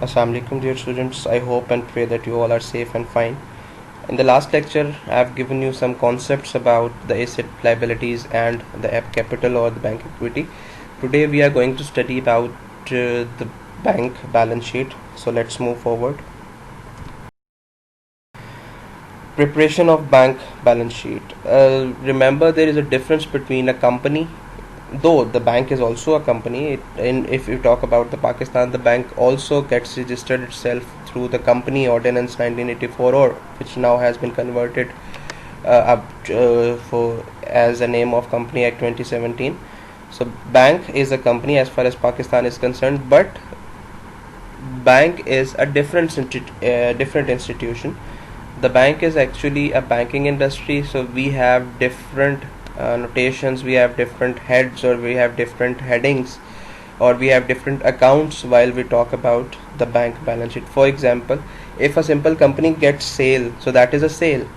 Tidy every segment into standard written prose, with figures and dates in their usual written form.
Assalamu alaikum dear students. I hope and pray that you all are safe and fine. In the last lecture, I have given you some concepts about the asset liabilities and the app capital or the bank equity. Today we are going to study about the bank balance sheet. So let's move forward. Preparation of bank balance sheet. Remember, there is a difference between a company, though the bank is also a company. If you talk about the Pakistan, the bank also gets registered itself through the Company Ordinance 1984, or which now has been converted for as a name of Company Act 2017. So bank is a company as far as Pakistan is concerned, but bank is a different institution. The bank is actually a banking industry, so we have different notations, we have different heads, or we have different headings, or we have different accounts while we talk about the bank balance sheet. For example, if a simple company gets sale, so that is a sale.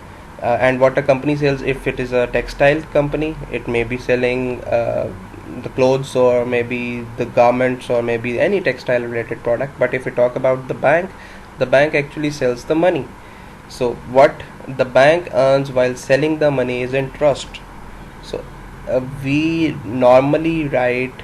And what a company sells, if it is a textile company, it may be selling the clothes, or maybe the garments, or maybe any textile related product. But if we talk about the bank actually sells the money. So what the bank earns while selling the money is interest. So we normally write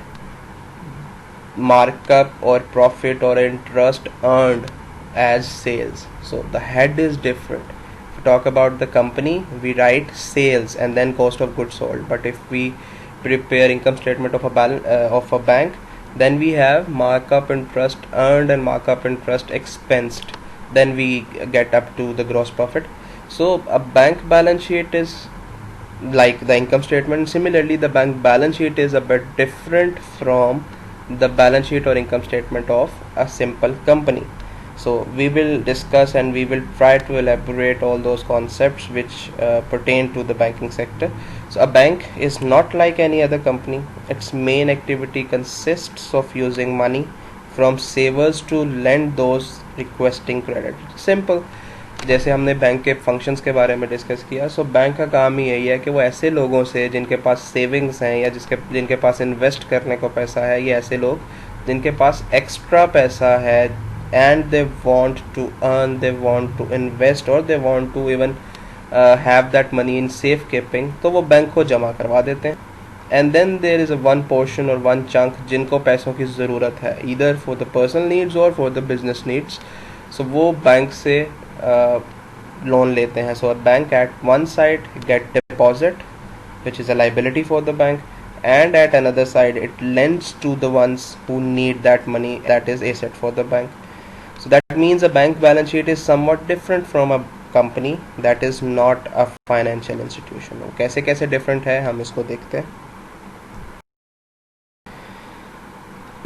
markup or profit or interest earned as sales. So the head is different. If we talk about the company, we write sales and then cost of goods sold. But if we prepare income statement of a bank, then we have markup interest earned and markup interest expensed. Then we get up to the gross profit. So a bank balance sheet is like the income statement. Similarly, the bank balance sheet is a bit different from the balance sheet or income statement of a simple company. So we will discuss and we will try to elaborate all those concepts which pertain to the banking sector. So a bank is not like any other company. Its main activity consists of using money from savers to lend those requesting credit. Simple. जैसे हमने bank के functions के बारे में discuss किया, so bank का काम ही यही है कि वो ऐसे लोगों से जिनके पास सेविंग्स हैं या जिनके पास इन्वेस्ट करने को पैसा है, या ऐसे लोग जिनके पास एक्स्ट्रा पैसा है and they want to earn, they want to invest, और they want to even have that money in safe keeping, तो वो बैंक को जमा करवा देते हैं. And then there is a one portion और वन चंक जिनको पैसों की ज़रूरत है, either for the personal needs और for the business needs. So वो बैंक से लोन लेते हैं. So bank at one side gate deposit which is a liability for the bank, and at another side it lends to the ones who need that money, that is asset for the bank. So that means a bank balance sheet is somewhat different from a company that is not a financial institution. कैसे कैसे different है हम इसको देखते हैं.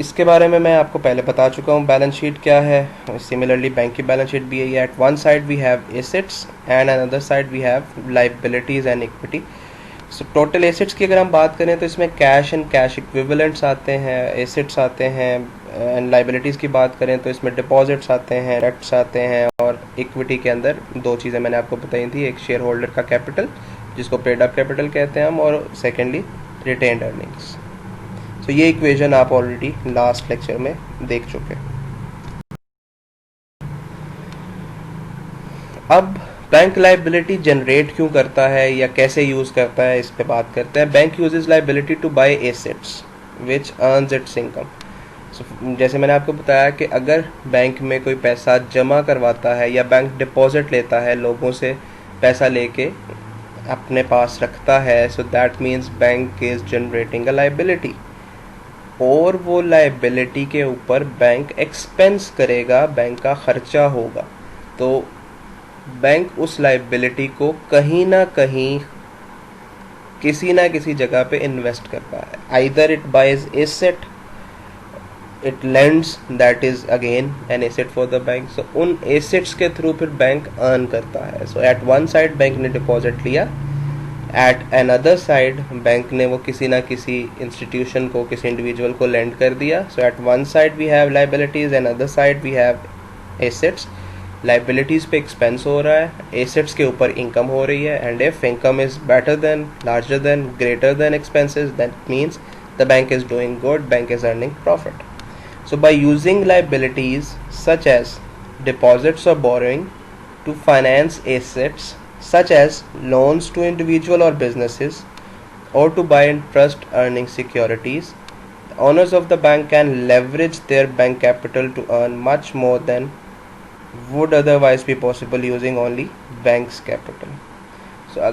इसके बारे में मैं आपको पहले बता चुका हूँ बैलेंस शीट क्या है. सिमिलरली बैंक की बैलेंस शीट भी यही है. At one side we have assets and another side we have liabilities and equity. So total assets की अगर हम बात करें तो इसमें कैश एंड कैश इक्विवेलेंट्स आते हैं, एसेट्स आते हैं. एंड लाइबिलिटीज़ की बात करें तो इसमें डिपॉजिट्स आते हैं, डेट्स आते हैं, और इक्विटी के अंदर दो चीज़ें मैंने आपको बताई थी. एक शेयर होल्डर का कैपिटल जिसको पेड अप कैपिटल कहते हैं हम, और सेकेंडली रिटेन्ड अर्निंग्स. तो ये इक्वेशन आप ऑलरेडी लास्ट लेक्चर में देख चुके. अब बैंक लाइबिलिटी जनरेट क्यों करता है या कैसे यूज़ करता है, इस पे बात करते हैं. Bank uses liability to buy assets which earns its income. जैसे मैंने आपको बताया कि अगर बैंक में कोई पैसा जमा करवाता है या बैंक डिपॉजिट लेता है, लोगों से पैसा लेके अपने पास रखता है, so that means bank is generating a liability. और वो लाइबिलिटी के ऊपर बैंक एक्सपेंस करेगा, बैंक का खर्चा होगा. तो बैंक उस लाइबिलिटी को कहीं ना कहीं किसी ना किसी जगह पे इन्वेस्ट करता है. Either it buys asset, it lends, that is again an asset for the bank. So उन एसेट्स के थ्रू फिर बैंक अर्न करता है. So at one side bank ने डिपॉजिट लिया, एट अनदर साइड बैंक ने वो किसी ना किसी इंस्टीट्यूशन को, किसी इंडिविजुअल को लेंड कर दिया. So at one side we have liabilities and other side we have assets. Liabilities पे एक्सपेंस हो रहा है, एसेट्स के ऊपर इनकम हो रही है. And if income is better than, larger than, greater than expenses, that means the bank is doing good, bank is earning profit. So by using liabilities such as deposits or borrowing to finance assets such as loans to individual or businesses or to buy interest earning securities, the owners of the bank can leverage their bank capital to earn much more than would otherwise be possible using only bank's capital. So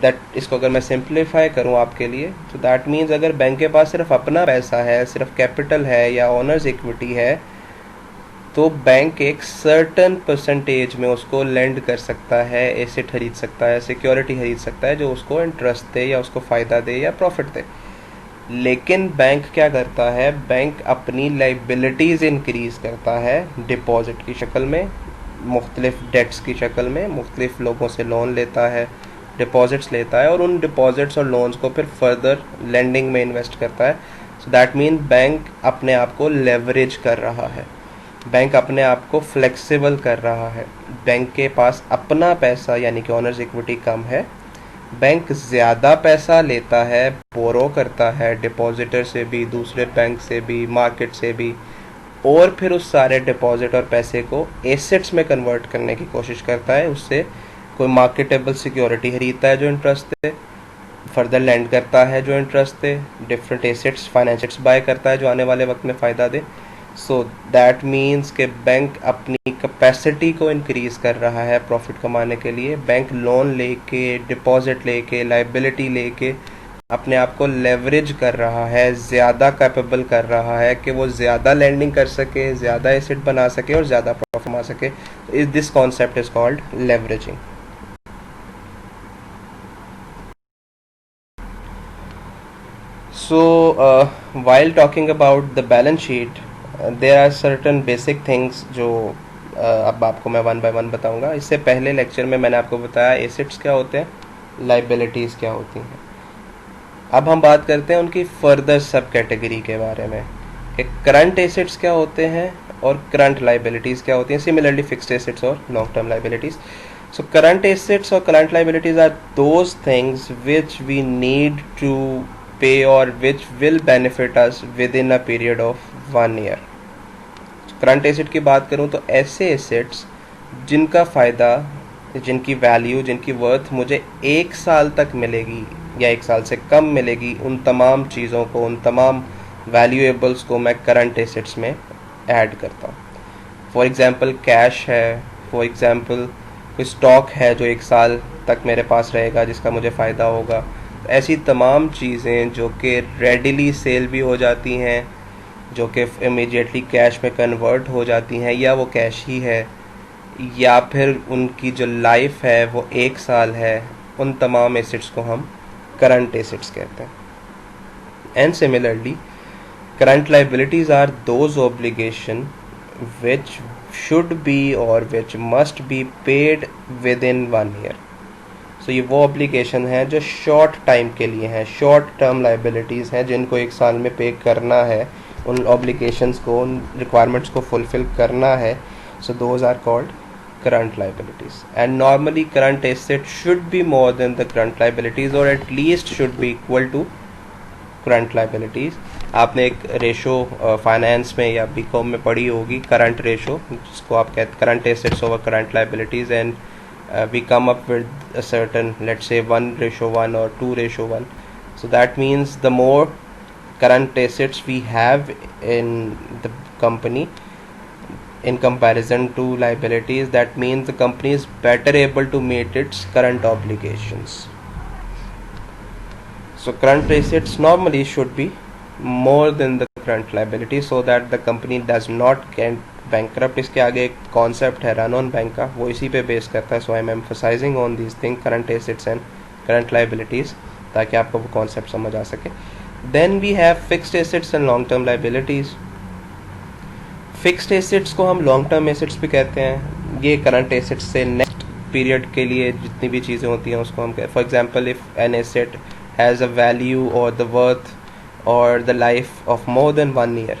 that इसको अगर मैं simplify करूँ आपके लिए, तो that means अगर bank के पास सिर्फ अपना पैसा है, सिर्फ कैपिटल है या ओनर्स इक्विटी है, तो बैंक एक सर्टन परसेंटेज में उसको लेंड कर सकता है, एसेट खरीद सकता है, सिक्योरिटी खरीद सकता है जो उसको इंटरेस्ट दे या उसको फ़ायदा दे या प्रॉफिट दे. लेकिन बैंक क्या करता है, बैंक अपनी लाइबिलिटीज़ इंक्रीज़ करता है डिपॉजिट की शक्ल में, मुख्तलिफ डेट्स की शक्ल में, मुख्तलिफ लोगों से लोन लेता है, डिपॉजिट्स लेता है और उन डिपॉजिट्स और लोन्स को फिर फर्दर लेंडिंग में इन्वेस्ट करता है. सो दैट मीन बैंक अपने आप को लेवरेज कर रहा है, बैंक अपने आप को फ्लेक्सिबल कर रहा है. बैंक के पास अपना पैसा यानी कि ओनर्स इक्विटी कम है, बैंक ज़्यादा पैसा लेता है, बोरो करता है डिपॉजिटर से भी, दूसरे बैंक से भी, मार्केट से भी, और फिर उस सारे डिपॉजिट और पैसे को एसेट्स में कन्वर्ट करने की कोशिश करता है. उससे कोई मार्केटेबल सिक्योरिटी खरीदता है जो इंटरेस्ट दे, फर्दर लैंड करता है जो इंटरेस्ट दे, डिफरेंट एसेट्स फाइनेंशियल्स बाय करता है जो आने वाले वक्त में फ़ायदा दे. सो दैट मीन्स कि बैंक अपनी कैपेसिटी को इंक्रीज़ कर रहा है प्रॉफिट कमाने के लिए. बैंक लोन लेके, डिपॉजिट लेके, लाइबिलिटी लेके अपने आप को लेवरेज कर रहा है, ज़्यादा कैपेबल कर रहा है कि वो ज़्यादा लैंडिंग कर सके, ज़्यादा एसेट बना सके और ज़्यादा प्रॉफिट कमा सके. This concept is called leveraging. So while talking about the balance sheet, there are certain basic things जो अब आपको मैं वन बाय वन बताऊंगा. इससे पहले लेक्चर में मैंने आपको बताया एसेट्स क्या होते हैं, लाइबिलिटीज़ क्या होती हैं. अब हम बात करते हैं उनकी फर्दर सब कैटेगरी के बारे में कि करंट एसेट्स क्या होते हैं और करंट लाइबिलिटीज़ क्या होती हैं. सिमिलरली फिक्स्ड एसेट्स और long term liabilities. So current assets और current liabilities are those things which we need to pay or which will benefit us within a period of 1 year. Current asset की बात करूं तो ऐसे assets जिनका फ़ायदा, जिनकी वैल्यू, जिनकी वर्थ मुझे 1 साल तक मिलेगी या 1 साल से कम मिलेगी, उन तमाम चीज़ों को, उन तमाम वैल्यूएबल्स को मैं करंट एसेट्स में ऐड करता हूँ. फॉर एग्ज़ाम्पल कैश है, फॉर एग्ज़ाम्पल कोई स्टॉक है जो 1 साल तक मेरे पास रहेगा जिसका मुझे फ़ायदा होगा. ऐसी तमाम चीज़ें जो कि रेडिली सेल भी हो जाती हैं, जो कि इमीडिएटली कैश में कन्वर्ट हो जाती हैं, या वो कैश ही है, या फिर उनकी जो लाइफ है वो 1 साल है, उन तमाम एसेट्स को हम करंट एसेट्स कहते हैं. And similarly current liabilities are those obligation which should be और which must be paid within 1 year. तो ये वो ऑब्लिगेशन है जो शॉर्ट टाइम के लिए हैं, शॉर्ट टर्म लाइबिलिटीज़ हैं जिनको 1 साल में पे करना है, उन ऑब्लिगेशंस को, उन रिक्वायरमेंट्स को फुलफ़िल करना है. So those are called current liabilities. And normally current asset should be more than the current liabilities और at least should be equal to current liabilities. आपने एक रेशो फाइनेंस में या बीकॉम में पढ़ी होगी, करंट रेशो, जिसको आप कहते current assets over current liabilities. And we come up with a certain, let's say 1:1 or 2:1. So that means the more current assets we have in the company in comparison to liabilities, that means the company is better able to meet its current obligations. So current assets normally should be more than the current liability so that the company does not get bankrupt. इसके आगे एक concept है run on bank का, वो इसी पे base करता है. So I am emphasising on this thing, current assets and current liabilities, ताकि आपको वो कॉन्सेप्ट समझ आ सके. Then we have fixed assets and long term liabilities. Fixed assets को हम लॉन्ग टर्म एसेट्स भी कहते हैं. ये करंट एसेट्स से नेक्स्ट पीरियड के लिए जितनी भी चीज़ें होती हैं उसको हम कहते हैं. For example if an asset has a value और द वर्थ और the life of more than 1 year,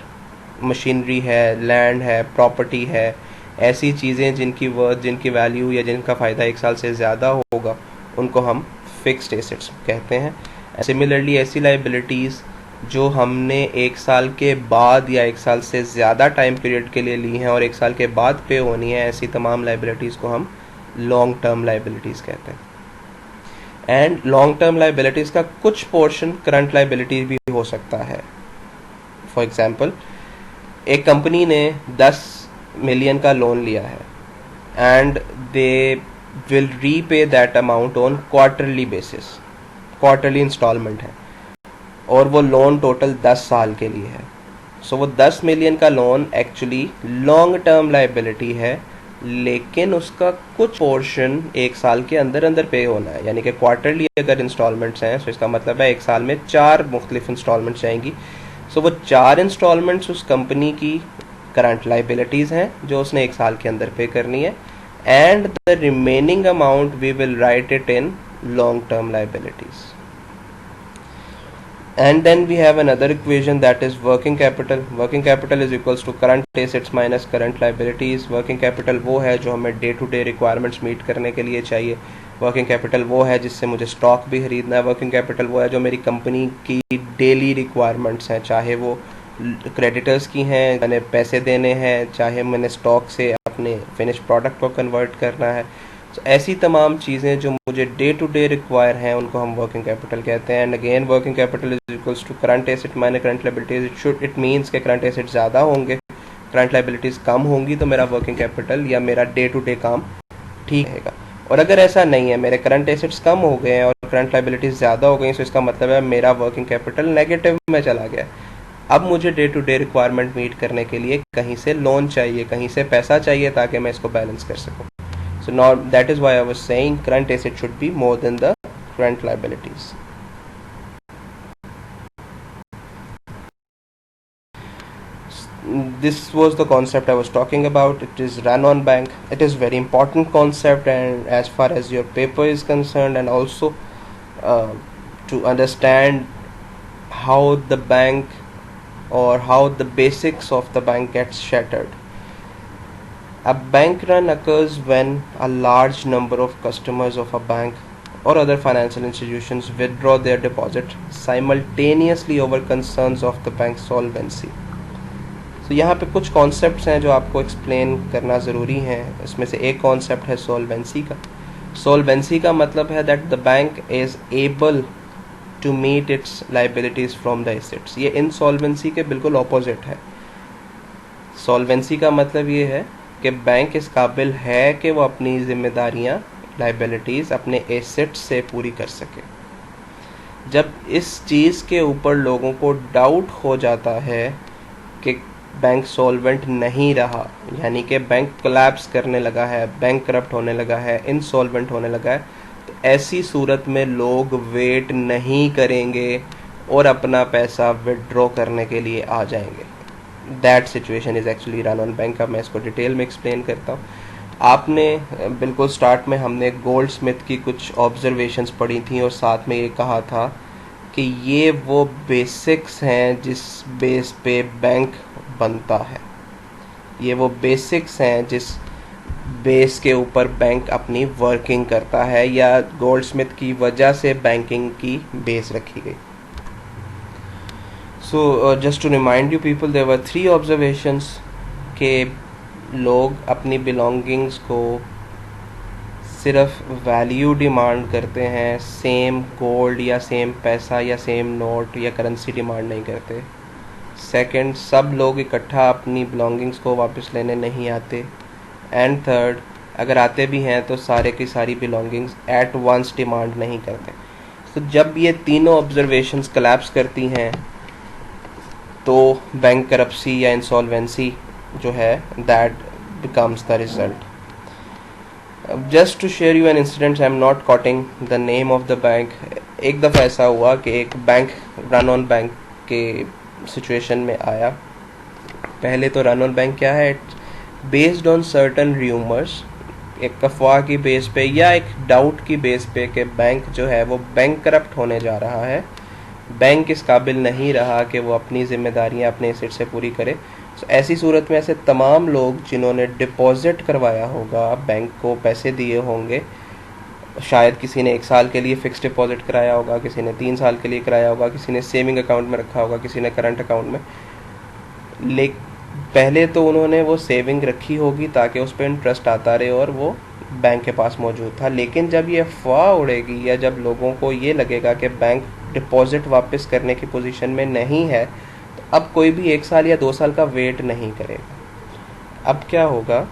machinery है, लैंड है, प्रॉपर्टी है, ऐसी चीज़ें जिनकी वर्थ, जिनकी वैल्यू या जिनका फ़ायदा 1 साल से ज़्यादा होगा, उनको हम फिक्स्ड एसेट्स कहते हैं. सिमिलरली ऐसी लाइबिलिटीज़ जो हमने 1 साल के बाद या 1 साल से ज़्यादा टाइम पीरियड के लिए ली हैं और 1 साल के बाद पे होनी है, ऐसी तमाम लाइबिलिटीज़ को हम लॉन्ग टर्म लाइबिलिटीज़ कहते हैं। एंड लॉन्ग टर्म लाइबिलिटीज़ का कुछ पोर्शन करंट लाइबिलिटी भी हो सकता है। फॉर एग्जांपल, एक कंपनी ने 10 मिलियन का लोन लिया है and they will repay that amount on quarterly basis, quarterly instalment है, और वो लोन टोटल 10 साल के लिए है। सो वो 10 मिलियन का loan actually long term liability है, लेकिन उसका कुछ पोर्शन 1 साल के अंदर अंदर पे होना है, यानी कि क्वार्टरली अगर इंस्टॉलमेंट्स हैं तो इसका मतलब है 1 साल में 4 मुख्तलिफ इंस्टॉलमेंट्स जाएंगी। सो वो 4 इंस्टॉलमेंट्स उस कंपनी की करंट लाइबिलिटीज़ हैं जो उसने 1 साल के अंदर पे करनी है, and the remaining amount we will write it in long term liabilities. And then we have another equation, that is working capital. Working capital is equals to current assets minus current liabilities. Working capital वो है जो हमें day to day requirements meet करने के लिए चाहिए। Working capital वो है जिससे मुझे स्टॉक भी खरीदना है। वर्किंग कैपिटल वो है जो मेरी कंपनी की डेली रिक्वायरमेंट्स हैं, चाहे वो क्रेडिटर्स की हैं, मैंने पैसे देने हैं, चाहे मैंने स्टॉक से अपने फिनिश प्रोडक्ट को कन्वर्ट करना है। तो ऐसी तमाम चीज़ें जो मुझे डे टू डे रिक्वायर हैं उनको हम वर्किंग कैपिटल कहते हैं। And again working capital is equals to current asset minus current liabilities. It means के करंट एसेट ज़्यादा होंगे, करंट लायबिलिटीज़ कम होंगी, तो मेरा वर्किंग कैपिटल या मेरा डे टू डे काम ठीक रहेगा। और अगर ऐसा नहीं है, मेरे करंट एसेट्स कम हो गए हैं और करंट लायबिलिटीज़ ज़्यादा हो गई, तो इसका मतलब है मेरा वर्किंग कैपिटल नेगेटिव में चला गया। अब मुझे day to day requirement meet करने के लिए कहीं से लोन चाहिए, कहीं से पैसा चाहिए ताकि मैं इसको बैलेंस कर सकूं। So now that is why I was saying current asset should be more than the current liabilities. This was the concept I was talking about. It is run on bank. It is very important concept, and as far as your paper is concerned, and also to understand how the bank or how the basics of the bank gets shattered. A bank run occurs when a large number of customers of a bank or other financial institutions withdraw their deposit simultaneously over concerns of the bank's solvency. So यहाँ पे कुछ concepts हैं जो आपको explain करना ज़रूरी हैं। इसमें से एक कॉन्सेप्ट है सॉल्वेंसी का। सॉल्वेंसी का मतलब है that the bank is able to meet its liabilities from the assets. ये इनसॉल्वेंसी के बिल्कुल ऑपोजिट है। सॉल्वेंसी का मतलब ये है कि बैंक इस काबिल है कि वो अपनी जिम्मेदारियां, लाइबिलिटीज़ अपने एसेट्स से पूरी कर सके। जब इस चीज़ के ऊपर लोगों को डाउट हो जाता है कि बैंक सॉल्वेंट नहीं रहा, यानी कि बैंक कोलैप्स करने लगा है, बैंक करप्ट होने लगा है, इनसॉल्वेंट होने लगा है, तो ऐसी सूरत में लोग वेट नहीं करेंगे और अपना पैसा विड्रॉ करने के लिए आ जाएंगे। That situation is actually run on bank. अब मैं इसको डिटेल में एक्सप्लेन करता हूँ। आपने बिल्कुल स्टार्ट में हमने गोल्ड स्मिथ की कुछ ऑब्जर्वेशंस पढ़ी थी और साथ में ये कहा था कि ये वो बेसिक्स हैं जिस बेस पे बैंक बनता है, ये वो बेसिक्स हैं जिस बेस के ऊपर बैंक अपनी वर्किंग करता है, या गोल्ड स्मिथ की वजह से बैंकिंग की बेस रखी गई। So just to remind you people, there were 3 observations के लोग अपनी belongings को सिर्फ वैल्यू डिमांड करते हैं, सेम गोल्ड या सेम पैसा या सेम नोट या करेंसी डिमांड नहीं करते। सेकंड, सब लोग इकट्ठा अपनी belongings को वापस लेने नहीं आते। एंड थर्ड, अगर आते भी हैं तो सारे की सारी belongings एट वंस डिमांड नहीं करते। तो जब ये तीनों ऑब्जर्वेशंस कोलैप्स करती हैं तो बैंक करप्सी या इंसॉल्वेंसी जो है that becomes the result. Just to share you an incident, I am not quoting the name of the bank. एक दफ़ा ऐसा हुआ कि एक बैंक रन ऑन बैंक के सिचुएशन में आया। पहले तो रन ऑन बैंक क्या है, बेस्ड ऑन सर्टन र्यूमर्स, एक अफवाह की बेस पे या एक डाउट की बेस पे कि बैंक जो है वो बैंक करप्ट होने जा रहा है, बैंक इस काबिल नहीं रहा कि वो अपनी जिम्मेदारियां अपने एसेट से पूरी करे। तो ऐसी सूरत में ऐसे तमाम लोग जिन्होंने डिपॉजिट करवाया होगा, बैंक को पैसे दिए होंगे, शायद किसी ने 1 साल के लिए फिक्स डिपॉजिट कराया होगा, किसी ने 3 साल के लिए कराया होगा, किसी ने सेविंग अकाउंट में रखा होगा, किसी ने करंट अकाउंट में। ले पहले तो उन्होंने वो सेविंग रखी होगी ताकि उस पर इंटरेस्ट आता रहे और वो बैंक के पास मौजूद था। लेकिन जब ये अफवाह उड़ेगी या जब लोगों को ये लगेगा कि बैंक डिपॉजिट वापस करने की पोजीशन में नहीं है, तो अब कोई भी 1 साल या 2 साल का वेट नहीं करेगा। अब क्या होगा,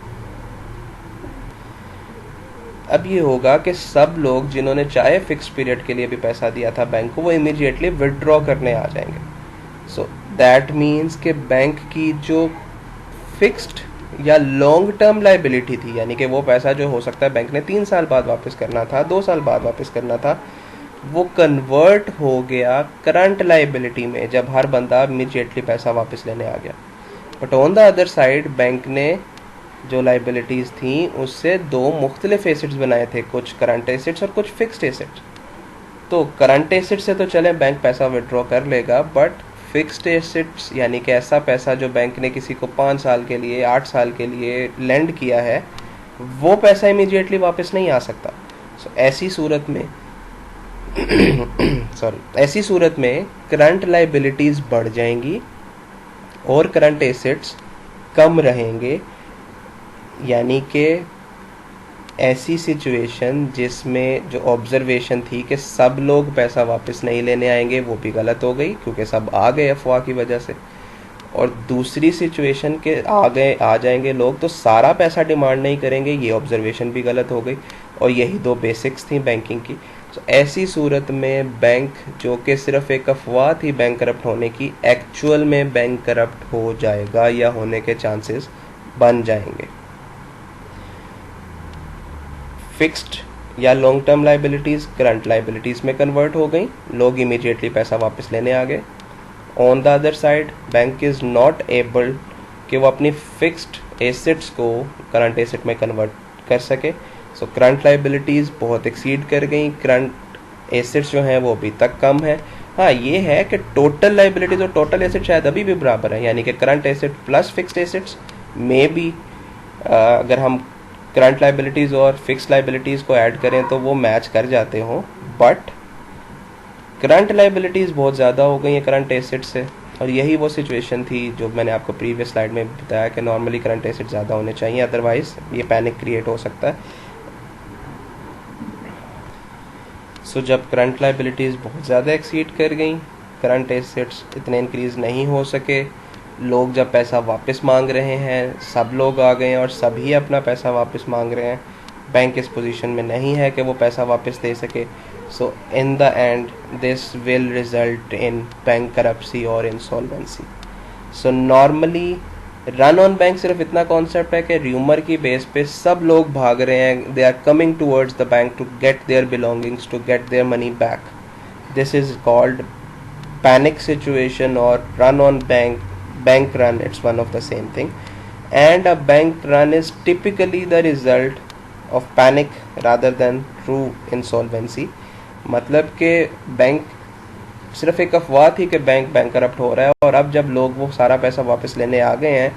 अब ये होगा कि सब लोग जिन्होंने चाहे फिक्स पीरियड के लिए भी पैसा दिया था बैंक को, वो इमीडिएटली विदड्रॉ करने आ जाएंगे। सो दैट मीन्स कि बैंक की जो फिक्स्ड या लॉन्ग टर्म लाइबिलिटी थी, यानी कि वो पैसा जो हो सकता है बैंक ने 3 साल बाद वापस करना था, 2 साल बाद वापस करना था, वो कन्वर्ट हो गया करंट लाइबिलिटी में जब हर बंदा इमीडिएटली पैसा वापस लेने आ गया। But on the other side bank ने जो लाइबिलिटीज़ थी उससे दो मुख्तलिफ एसेट्स बनाए थे, कुछ करंट एसेट्स और कुछ फिक्स्ड एसेट्स। तो करंट एसेट से तो चले बैंक पैसा विड्रॉ कर लेगा, बट फिक्स्ड एसेट्स यानी कि ऐसा पैसा जो बैंक ने किसी को 5 साल के लिए 8 साल के लिए लेंड किया है, वो पैसा इमीडिएटली वापस नहीं आ सकता। ऐसी सूरत में ऐसी सूरत में करंट लाइबिलिटीज़ बढ़ जाएंगी और करंट एसेट्स कम रहेंगे। यानी कि ऐसी सिचुएशन जिसमें जो ऑब्जर्वेशन थी कि सब लोग पैसा वापस नहीं लेने आएंगे, वो भी गलत हो गई क्योंकि सब आ गए अफवाह की वजह से। और दूसरी सिचुएशन के आ जाएंगे लोग तो सारा पैसा डिमांड नहीं करेंगे, ये ऑब्जर्वेशन भी गलत हो गई। और यही दो बेसिक्स थी बैंकिंग की। तो ऐसी सूरत में बैंक जो कि सिर्फ एक अफवाह थी बैंक करप्ट होने की, एक्चुअल में बैंक करप्ट हो जाएगा या होने के चांसेस बन जाएंगे। फिक्स्ड या long term liabilities current liabilities में कन्वर्ट हो गई, लोग इमीडिएटली पैसा वापस लेने आ गए। On the other side bank is not able कि वो अपनी फिक्स्ड एसेट्स को करंट एसेट में कन्वर्ट कर सके। सो करंट लाइबिलिटीज़ बहुत एक्सीड कर गई, करंट एसेट्स जो हैं वो अभी तक कम है। हाँ, ये है कि टोटल लाइबिलिटीज़ और टोटल एसेट शायद अभी भी बराबर है, यानी कि current asset plus fixed assets में भी अगर हम करंट लाइबिलिटीज़ और फिक्स्ड लाइबिलिटीज़ को ऐड करें तो वो मैच कर जाते हों, बट करंट लाइबिलिटीज़ बहुत ज़्यादा हो गई हैं करंट एसेट से। और यही वो सिचुएशन थी जो मैंने आपको प्रीवियस स्लाइड में बताया कि नॉर्मली करंट एसेट ज़्यादा होने चाहिए, अदरवाइज ये पैनिक क्रिएट हो सकता है। सो जब करंट लाइबिलिटीज़ बहुत ज़्यादा एक्सीड कर गई, करंट एसेट्स इतने इंक्रीज़ नहीं हो सके, लोग जब पैसा वापस मांग रहे हैं, सब लोग आ गए हैं और सभी अपना पैसा वापस मांग रहे हैं, बैंक इस पोजीशन में नहीं है कि वो पैसा वापस दे सके। So in the end this will result in bankruptcy और insolvency. So normally run on bank सिर्फ इतना कॉन्सेप्ट है कि र्यूमर की बेस पे सब लोग भाग रहे हैं, they are coming towards the bank to get their belongings, to get their money back. This is called panic situation और run on bank run, it's one of the same thing. And a bank run is typically the result of panic rather than true insolvency. मतलब कि bank सिर्फ एक अफवाह थी कि bank corrupt हो रहा है, और अब जब लोग वो सारा पैसा वापस लेने आ गए हैं,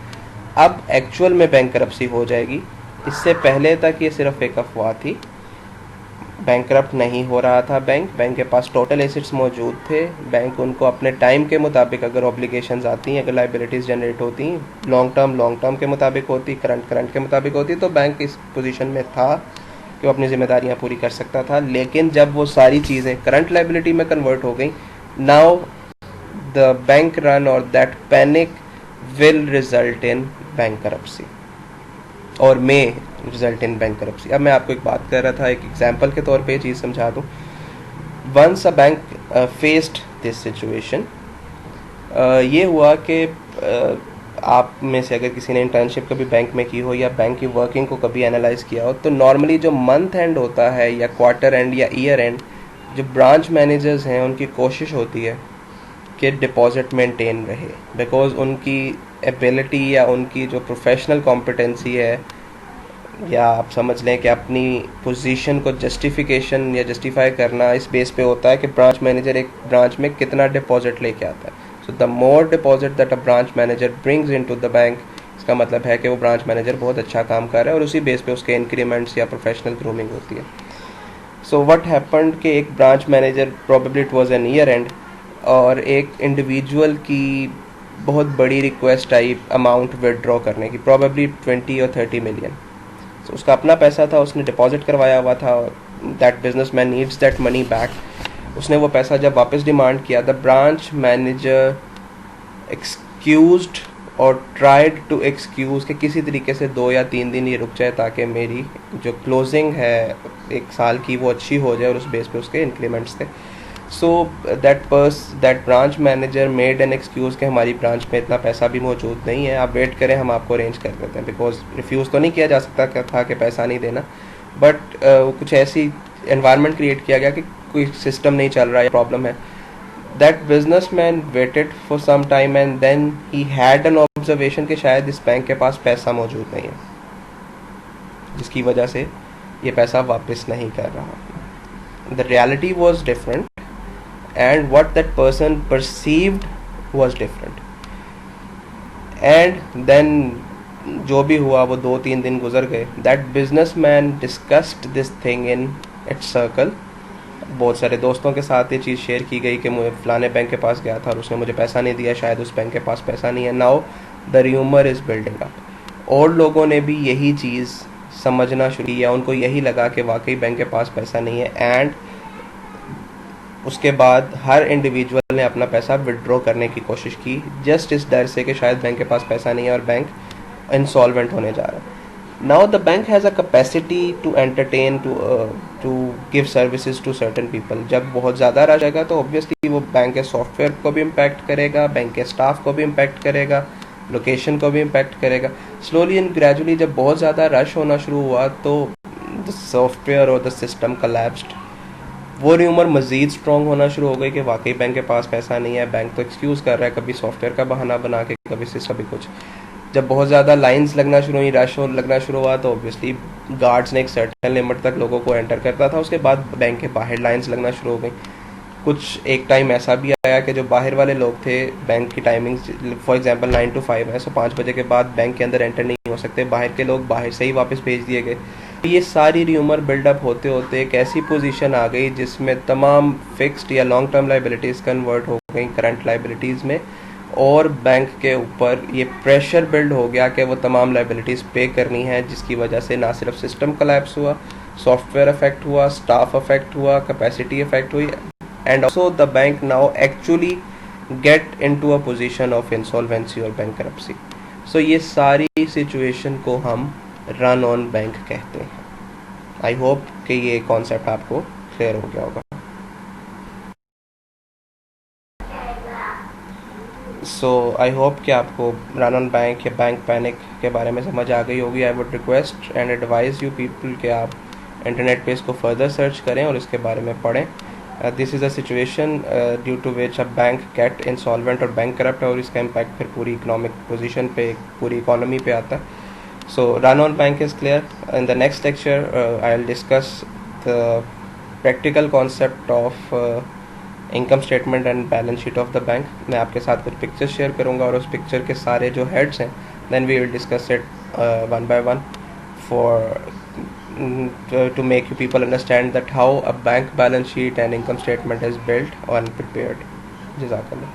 अब एक्चुअल में बैंक करप्सी हो जाएगी। इससे पहले तक ये सिर्फ एक अफवाह थी, बैंक करप्ट नहीं हो रहा था। बैंक के पास टोटल एसेट्स मौजूद थे। बैंक उनको अपने टाइम के मुताबिक अगर ऑब्लिगेशंस आती हैं, अगर लाइबिलिटीज़ जनरेट होती, लॉन्ग टर्म के मुताबिक होती, करंट के मुताबिक होती, तो बैंक इस पोजीशन में था कि वो अपनी जिम्मेदारियां पूरी कर सकता था। लेकिन जब वो सारी चीज़ें करंट लाइबिलिटी में कन्वर्ट हो गई, नाउ द बैंक रन और that panic will result in bankruptcy और मे रिजल्ट इन बैंक करप्सी। अब मैं आपको एक बात कर रहा था, एक एग्जांपल के तौर पे ये चीज़ समझा दूँ। Once a bank faced this situation, ये हुआ कि आप में से अगर किसी ने इंटर्नशिप कभी बैंक में की हो या बैंक की वर्किंग को कभी एनालाइज किया हो, तो नॉर्मली जो मंथ एंड होता है या क्वार्टर एंड या ईयर एंड, जो ब्रांच मैनेजर्स हैं उनकी कोशिश होती है कि डिपॉजिट मेंटेन रहे, बिकॉज उनकी एबिलिटी या उनकी जो प्रोफेशनल कॉम्पिटेंसी है, या आप समझ लें कि अपनी पोजीशन को जस्टिफिकेशन या जस्टिफाई करना इस बेस पे होता है कि ब्रांच मैनेजर एक ब्रांच में कितना डिपॉजिट लेके आता है। So the more deposit that a branch manager brings into the bank, इसका मतलब है कि वो ब्रांच मैनेजर बहुत अच्छा काम कर रहा है, और उसी बेस पे उसके इंक्रीमेंट्स या प्रोफेशनल ग्रूमिंग होती है। सो व्हाट हैपेंड कि एक branch manager, probably it was an year and, और एक इंडिविजुअल की बहुत बड़ी रिक्वेस्ट आई अमाउंट विदड्रॉ करने की, प्रोबेबली 20 or 30 million. सो उसका अपना पैसा था, उसने डिपॉजिट करवाया हुआ था, that businessman needs that money back. उसने वो पैसा जब वापस डिमांड किया, द ब्रांच मैनेजर एक्सक्यूज्ड और ट्राइड टू एक्सक्यूज कि किसी तरीके से 2 या 3 दिन ये रुक जाए ताकि मेरी जो क्लोजिंग है 1 साल की वो अच्छी हो जाए, और उस बेस पे उसके इंक्रीमेंट्स थे. So that branch manager made an excuse कि हमारी ब्रांच में इतना पैसा भी मौजूद नहीं है, आप वेट करें, हम आपको अरेंज कर देते हैं. बिकॉज रिफ्यूज़ तो नहीं किया जा सकता था कि पैसा नहीं देना, बट कुछ ऐसी एनवायरनमेंट क्रिएट किया गया कि कोई सिस्टम नहीं चल रहा है, प्रॉब्लम है. That businessman waited for some time and then he had an observation कि शायद इस बैंक के पास पैसा मौजूद नहीं है, जिसकी वजह से ये पैसा वापस नहीं कर रहा. The reality was different and what that person perceived was different. And then जो भी हुआ वो 2-3 दिन गुजर गए. That businessman discussed this thing in its circle. बहुत सारे दोस्तों के साथ ये चीज़ शेयर की गई कि मुझे फलाने बैंक के पास गया था और उसने मुझे पैसा नहीं दिया, शायद उस बैंक के पास पैसा नहीं है. Now the rumour is building up. और लोगों ने भी यही चीज़ समझना शुरू किया, उनको यही लगा कि वाकई बैंक के पास पैसा नहीं है. एंड उसके बाद हर इंडिविजुअल ने अपना पैसा विड्रॉ करने की कोशिश की, जस्ट इस डर से कि शायद बैंक के पास पैसा नहीं है और बैंक इंसॉल्वेंट होने जा रहा है. Now the bank has a capacity to entertain, to give services to certain people. जब बहुत ज़्यादा रश आएगा तो ऑब्वियसली वो बैंक के सॉफ्टवेयर को भी इम्पैक्ट करेगा, बैंक के स्टाफ को भी इम्पैक्ट करेगा, लोकेशन को भी इम्पैक्ट करेगा. स्लोली एंड ग्रेजुअली जब बहुत ज़्यादा रश होना शुरू हुआ तो द सॉफ्टवेयर और द सिस्टम कोलैप्स्ड. वो र्यूमर मज़ीद स्ट्रॉन्ग होना शुरू हो गई कि वाकई बैंक के पास पैसा नहीं है, बैंक तो एक्सक्यूज़ कर रहा है, कभी सॉफ्टवेयर का बहाना बना के, कभी सिस्टम, कभी कुछ. जब बहुत ज़्यादा लाइंस लगना शुरू हुई, रश लगना शुरू हुआ, तो ऑब्वियसली गार्ड्स ने एक सर्टेन लिमिट तक लोगों को एंटर करता था. उसके बाद बैंक के बाहर लाइंस लगना शुरू हो गई. कुछ एक टाइम ऐसा भी आया कि जो बाहर वाले लोग थे, बैंक की टाइमिंग्स फॉर एग्जांपल 9 to 5 है, सो 5 बजे के बाद बैंक के अंदर एंटर नहीं हो सकते, बाहर के लोग बाहर से ही वापस भेज दिए गए. ये सारी र्यूमर बिल्डअप होते होते एक ऐसी पोजीशन आ गई जिसमें तमाम फिक्स्ड या लॉन्ग टर्म लाइबिलिटीज़ कन्वर्ट हो गई करंट लाइबिलिटीज़ में, और बैंक के ऊपर ये प्रेशर बिल्ड हो गया कि वो तमाम लाइबिलिटीज़ पे करनी है, जिसकी वजह से ना सिर्फ सिस्टम कोलैप्स हुआ, सॉफ्टवेयर अफेक्ट हुआ, स्टाफ अफेक्ट हुआ, कैपेसिटी अफेक्ट हुई, and also the bank now actually get into a position of insolvency और बैंकरप्सी. सो ये सारी सिचुएशन को हम रन ऑन बैंक कहते हैं. आई होप कि ये कॉन्सेप्ट आपको क्लियर हो गया होगा. सो आई होप कि आपको रन ऑन बैंक या बैंक पैनिक के बारे में समझ आ गई होगी. I would request and advise you people कि आप इंटरनेट पे इसको फर्दर सर्च करें और इसके बारे में पढ़ें. This is a situation due to which a bank get insolvent और बैंक करप्ट, और इसका इम्पैक्ट फिर पूरी इकोनॉमिक पोजीशन पे, पूरी इकोनॉमी पे आता है. So run on bank is clear. In the next lecture I will discuss the practical concept of income statement and balance sheet of the bank. मैं आपके साथ कुछ पिक्चर्स शेयर करूंगा और उस पिक्चर के सारे जो हेड्स हैं, then we will discuss it one by one for to make you people understand that how a bank balance sheet and income statement is built and prepared. Jazakallah.